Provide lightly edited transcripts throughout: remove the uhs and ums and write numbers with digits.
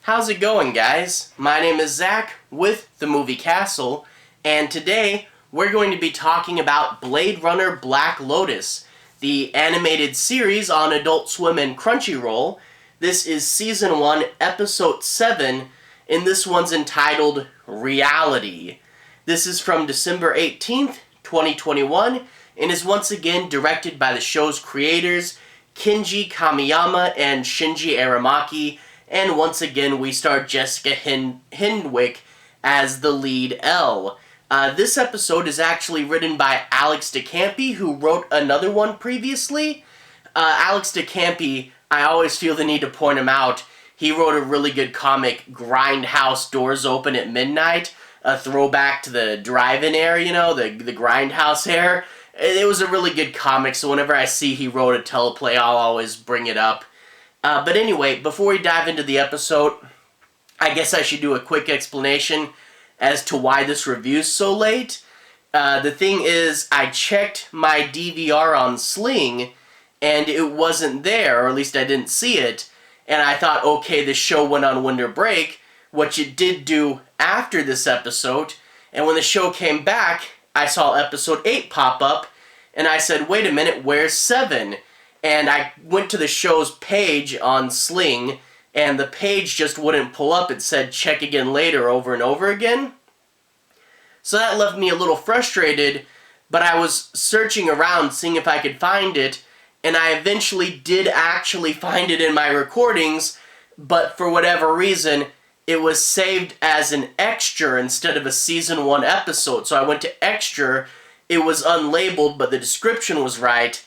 How's it going, guys? My name is Zach with The Movie Castle, and today we're going to be talking about Blade Runner Black Lotus, the animated series on Adult Swim and Crunchyroll. This is Season 1, Episode 7, and this one's entitled Reality. This is from December 18th, 2021, and is once again directed by the show's creators, Kenji Kamiyama and Shinji Aramaki, and once again we star Jessica Henwick as the lead L. This episode is actually written by Alex DeCampi, who wrote another one previously. Alex DeCampi, I always feel the need to point him out. He wrote a really good comic, Grindhouse Doors Open at Midnight, a throwback to the drive-in era, you know, the Grindhouse era. It was a really good comic, so whenever I see he wrote a teleplay, I'll always bring it up. But anyway, before we dive into the episode, I guess I should do a quick explanation as to why this review's so late. The thing is, I checked my DVR on Sling, and it wasn't there, or at least I didn't see it, and I thought, okay, the show went on winter break, which it did do after this episode, and when the show came back, I saw episode 8 pop up, and I said, wait a minute, where's 7? And I went to the show's page on Sling, and the page just wouldn't pull up. It said, check again later, over and over again. So that left me a little frustrated, but I was searching around, seeing if I could find it, and I eventually did actually find it in my recordings, but for whatever reason, it was saved as an extra instead of a Season 1 episode. So I went to extra, it was unlabeled, but the description was right.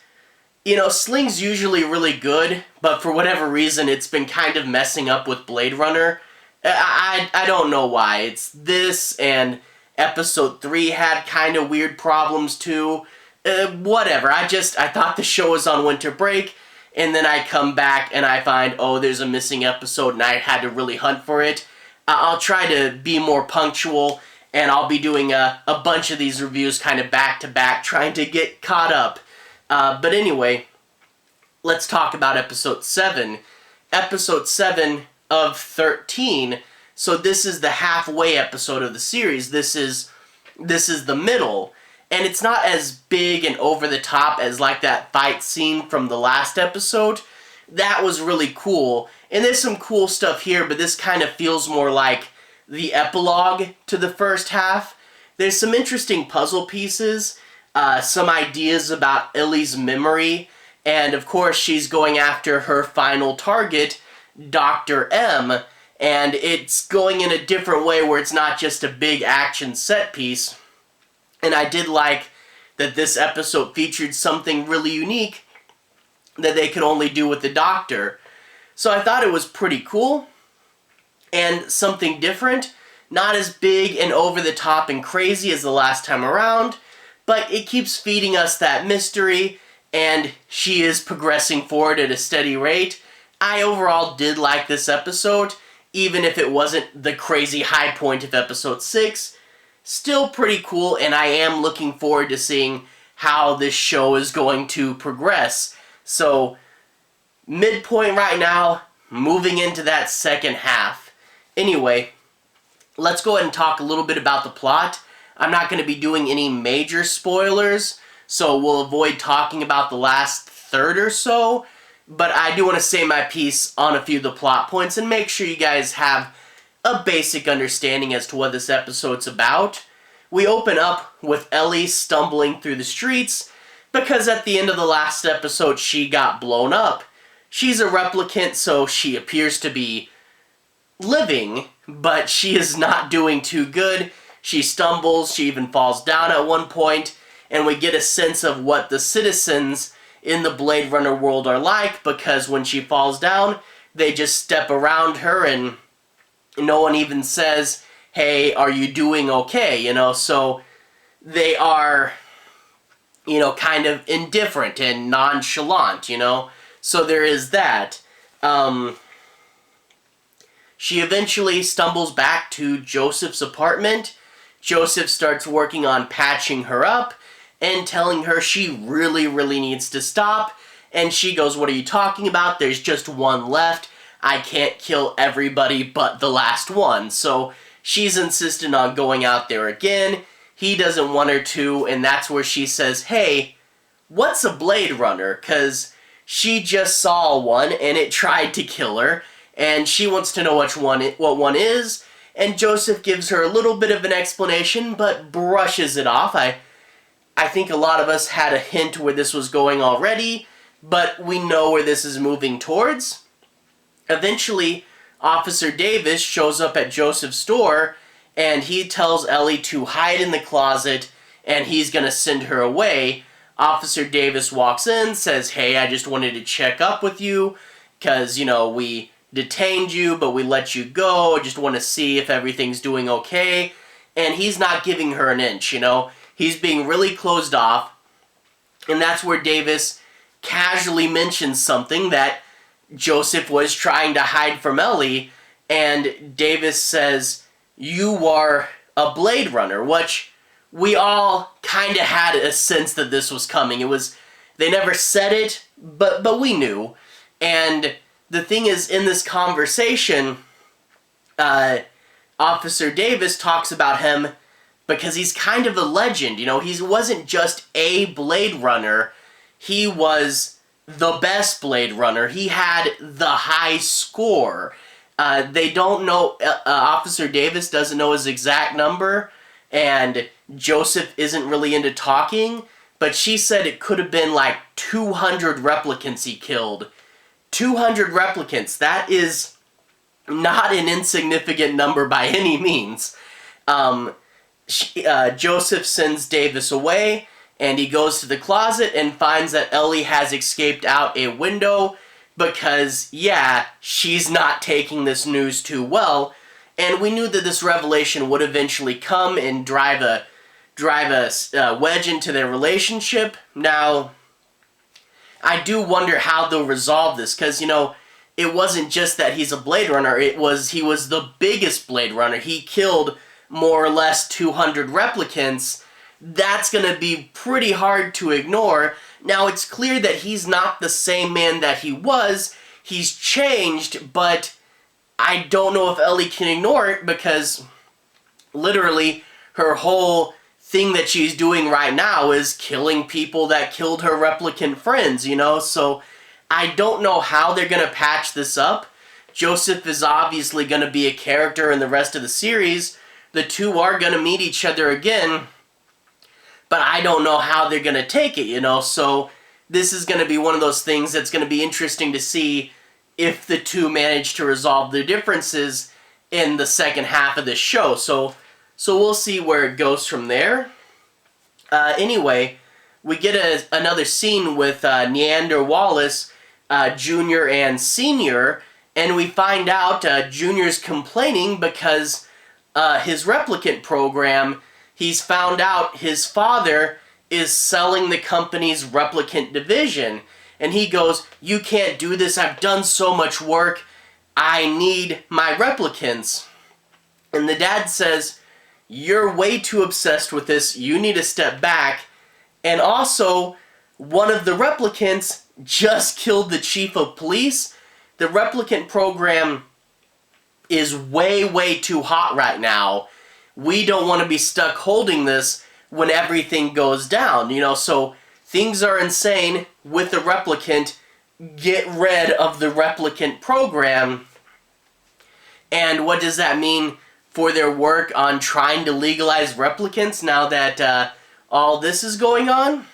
You know, Sling's usually really good, but for whatever reason, it's been kind of messing up with Blade Runner. I don't know why. It's this, and Episode 3 had kind of weird problems too. Whatever, I thought the show was on winter break, and then I come back and I find, oh, there's a missing episode, and I had to really hunt for it. I'll try to be more punctual, and I'll be doing a bunch of these reviews kind of back-to-back, trying to get caught up. But anyway, let's talk about Episode 7. Episode 7 of 13. So this is the halfway episode of the series. This is the middle. And it's not as big and over-the-top as like that fight scene from the last episode. That was really cool. And there's some cool stuff here, but this kind of feels more like the epilogue to the first half. There's some interesting puzzle pieces. Some ideas about Ellie's memory, and of course she's going after her final target, Dr. M, and it's going in a different way where it's not just a big action set piece. And I did like that this episode featured something really unique that they could only do with the Doctor. So I thought it was pretty cool, and something different, not as big and over the top and crazy as the last time around, but it keeps feeding us that mystery, and she is progressing forward at a steady rate. I overall did like this episode, even if it wasn't the crazy high point of Episode 6. Still pretty cool, and I am looking forward to seeing how this show is going to progress. So, midpoint right now, moving into that second half. Anyway, let's go ahead and talk a little bit about the plot. I'm not going to be doing any major spoilers, so we'll avoid talking about the last third or so, but I do want to say my piece on a few of the plot points and make sure you guys have a basic understanding as to what this episode's about. We open up with Ellie stumbling through the streets because at the end of the last episode she got blown up. She's a replicant, so she appears to be living, but she is not doing too good. She stumbles, she even falls down at one point, and we get a sense of what the citizens in the Blade Runner world are like, because when she falls down, they just step around her and no one even says, hey, are you doing okay, you know? So they are, you know, kind of indifferent and nonchalant, you know? So there is that. She eventually stumbles back to Joseph's apartment. Joseph starts working on patching her up and telling her she really, really needs to stop. And she goes, what are you talking about? There's just one left. I can't kill everybody but the last one. So she's insistent on going out there again. He doesn't want her to, and that's where she says, hey, what's a Blade Runner? Because she just saw one and it tried to kill her, and she wants to know what one is, and Joseph gives her a little bit of an explanation but brushes it off. I think a lot of us had a hint where this was going already, but we know where this is moving towards. Eventually, Officer Davis shows up at Joseph's store, and he tells Ellie to hide in the closet, and he's going to send her away. Officer Davis walks in, says, hey, I just wanted to check up with you, because, we detained you, but we let you go. I just want to see if everything's doing okay. And he's not giving her an inch, He's being really closed off, and that's where Davis casually mentions something that Joseph was trying to hide from Ellie, and Davis says, you are a Blade Runner, which we all kind of had a sense that this was coming. They never said it, but we knew. And the thing is, in this conversation, Officer Davis talks about him because he's kind of a legend, He wasn't just a Blade Runner, he was the best Blade Runner. He had the high score. They don't know, Officer Davis doesn't know his exact number, and Joseph isn't really into talking, but she said it could have been like 200 replicants he killed. 200 replicants, that is not an insignificant number by any means. Joseph sends Davis away, and he goes to the closet and finds that Ellie has escaped out a window because, yeah, she's not taking this news too well, and we knew that this revelation would eventually come and drive a wedge into their relationship. Now, I do wonder how they'll resolve this, because, it wasn't just that he's a Blade Runner, he was the biggest Blade Runner. He killed more or less 200 replicants. That's going to be pretty hard to ignore. Now, it's clear that he's not the same man that he was. He's changed, but I don't know if Ellie can ignore it, because literally her whole thing that she's doing right now is killing people that killed her replicant friends, So I don't know how they're going to patch this up. Joseph is obviously going to be a character in the rest of the series. The two are going to meet each other again, but I don't know how they're going to take it, So this is going to be one of those things that's going to be interesting to see if the two manage to resolve their differences in the second half of the show. So we'll see where it goes from there. Anyway, we get another scene with Neander Wallace, Jr. and Sr., and we find out Jr.'s complaining because his replicant program, he's found out his father is selling the company's replicant division. And he goes, you can't do this, I've done so much work, I need my replicants. And the dad says, you're way too obsessed with this, you need to step back. And also, one of the replicants just killed the chief of police. The replicant program is way, way too hot right now. We don't want to be stuck holding this when everything goes down, so things are insane with the replicant. Get rid of the replicant program. And what does that mean for their work on trying to legalize replicants now that all this is going on?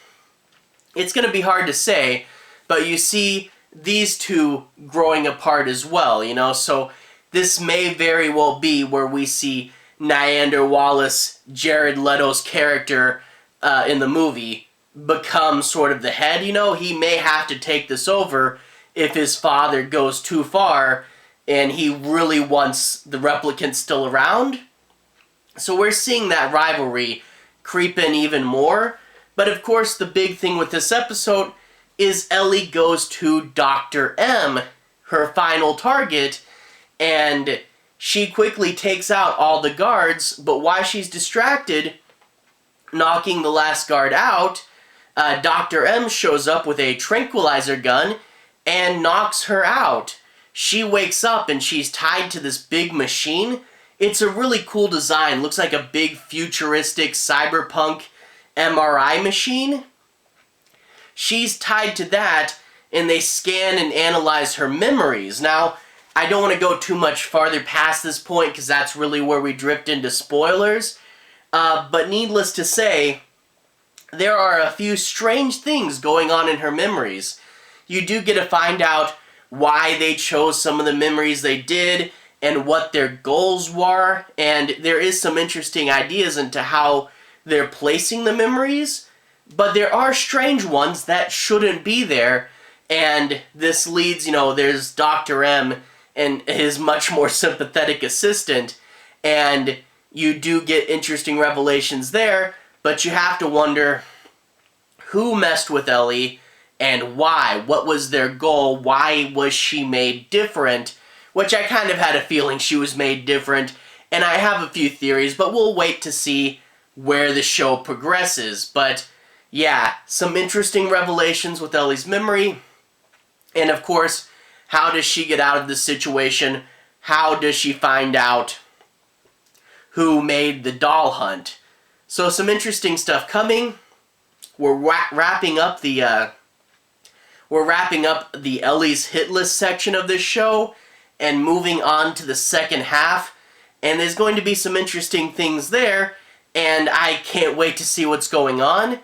It's going to be hard to say, but you see these two growing apart as well, so this may very well be where we see Neander Wallace, Jared Leto's character in the movie, become sort of the head, He may have to take this over if his father goes too far and he really wants the replicants still around. So we're seeing that rivalry creep in even more. But of course, the big thing with this episode is Ellie goes to Dr. M, her final target, and she quickly takes out all the guards, but while she's distracted, knocking the last guard out, Dr. M shows up with a tranquilizer gun and knocks her out. she wakes up and she's tied to this big machine. It's a really cool design. Looks like a big futuristic cyberpunk MRI machine. She's tied to that, and they scan and analyze her memories. Now, I don't want to go too much farther past this point because that's really where we drift into spoilers. But needless to say, there are a few strange things going on in her memories. You do get to find out why they chose some of the memories they did and what their goals were, and there is some interesting ideas into how they're placing the memories, but there are strange ones that shouldn't be there, and this leads, there's Dr. M and his much more sympathetic assistant, and you do get interesting revelations there, but you have to wonder who messed with Ellie and why. What was their goal? Why was she made different? Which I kind of had a feeling she was made different, and I have a few theories, but we'll wait to see where the show progresses. But yeah, some interesting revelations with Ellie's memory, and of course, how does she get out of this situation? How does she find out who made the doll hunt? So some interesting stuff coming. We're wrapping up the Ellie's hit list section of this show and moving on to the second half, and there's going to be some interesting things there, and I can't wait to see what's going on.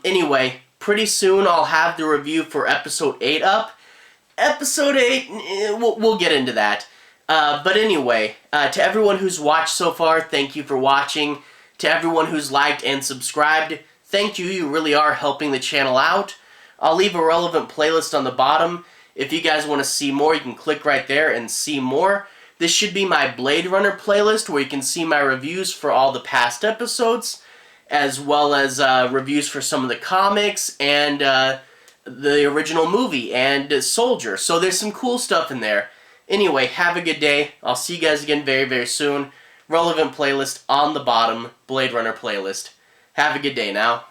Anyway, pretty soon I'll have the review for episode 8 up. Episode 8, we'll get into that. But anyway, to everyone who's watched so far, thank you for watching. To everyone who's liked and subscribed, thank you. You really are helping the channel out. I'll leave a relevant playlist on the bottom. If you guys want to see more, you can click right there and see more. This should be my Blade Runner playlist where you can see my reviews for all the past episodes, as well as reviews for some of the comics and the original movie and Soldier. So there's some cool stuff in there. Anyway, have a good day. I'll see you guys again very, very soon. Relevant playlist on the bottom, Blade Runner playlist. Have a good day now.